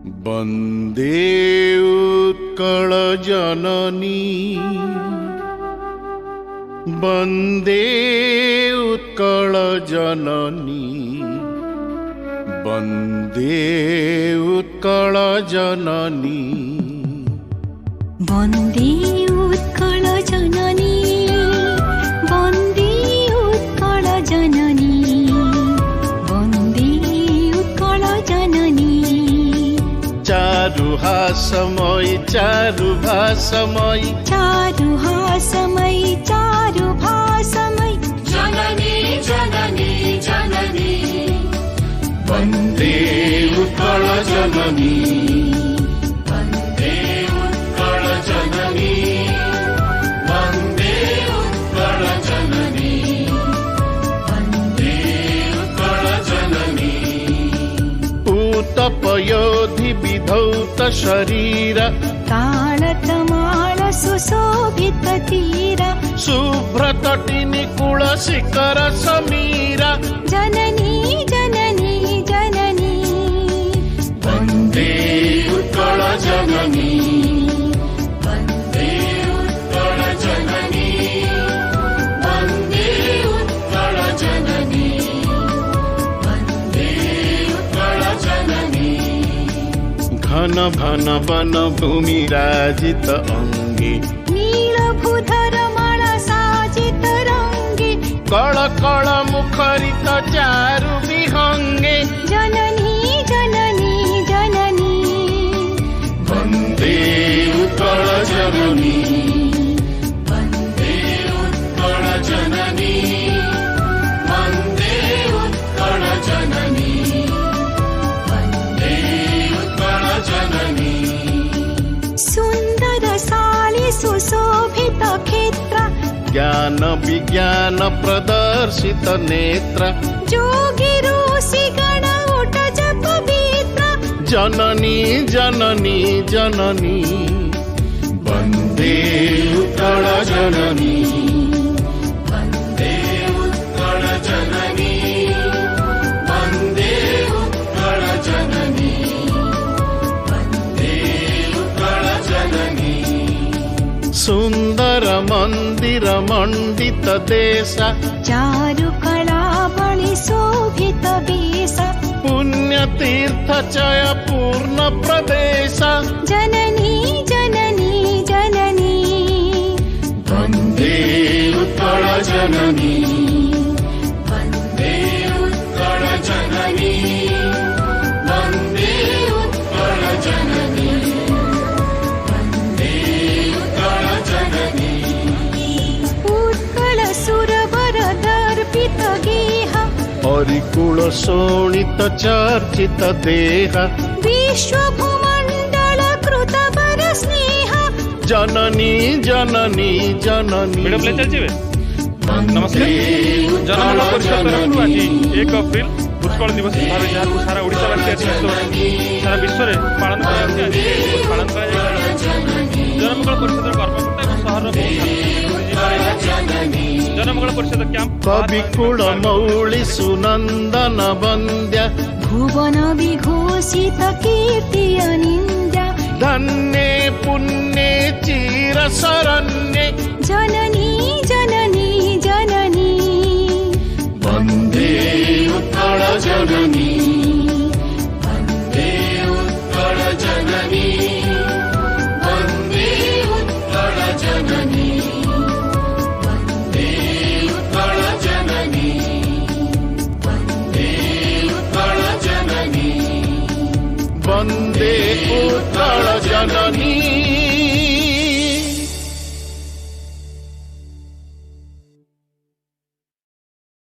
वन्दे उत्कल जननी वन्दे उत्कल जननी वन्दे उत्कल जननी वन्दे उत्कल जननी वन्दे उत्कल जननी वन्दे उत्कल जननी चारुहासमयी चारुभासमयी चारुहासमयी चारुभासमयी जननी जननी जननी वन्दे उत्कल जननी वन्दे उत्कल जननी वन्दे उत्कल जननी वन्दे उत्कल जननी पूतपयोधि विधौत शरीर कालतमाल सुशोभित तीर शुभ्रतटिनि कुल शिखर समीर जननी जननी जननी वन्दे उत्कल जननी वन्दे उत्कल जननी वन्दे उत्कल जननी वन्दे उत्कल जननी घन घन वन भूमि राजित अंगे नीलभूधर माला साजित रंगे कळ कळ मुखरित चारु विहंगे जननी जननी जननी वन्दे उत्कल जननी वन्दे उत्कल जननी वन्दे उत्कल जननी वन्दे उत्कल जननी सुन्दर साली सुशोभित क्षेत्र ज्ञान विज्ञान प्रदर्शित नेत्र जोगी ऋषि गण उठ जप पवित्र जननी जननी जननी वन्दे उत्कल जननी वन्दे उत्कल जननी वन्दे उत्कल जननी वन्दे उत्कल जननी सुन्दर मन्दिर मण्डित देश चारु कला बलि शोभित वेश पुण्यतीर्थ चय पूर्ण प्रदेश जननी जननी जननी वन्दे उत्कल जननी वन्दे उत्कल जननी वन्दे उत्कल जननी वन्दे उत्कल जननी उत्कल सुरवर दर्पित गेह हरिकुल शोणित चर्चित देह विश्वभूमण्डल कृत वर स्नेह जननी जननी जननी वीडियो प्ले चलछि नमस्कार जनगणना परिषद तरफ आज 1 एप्रिल उत्कल दिवस भाव जहाँ सारा ओडिशावासी सारा विश्व में पालन जनमंगल परिषद कर्मकर्ता सहर जनमंगल परिषद कैंप कविकुल मौळि सुनंदन वन्द्य भुवन विघोषित कीर्ति अनिन्द्य धन्ये पुण्ये चिर शरण्ये जननी जननी जननी वन्दे उत्कल जननी वन्दे उत्कल जननी वन्दे उत्कल जननी वन्दे उत्कल जननी वन्दे उत्कल जननी वन्दे उत्कल जननी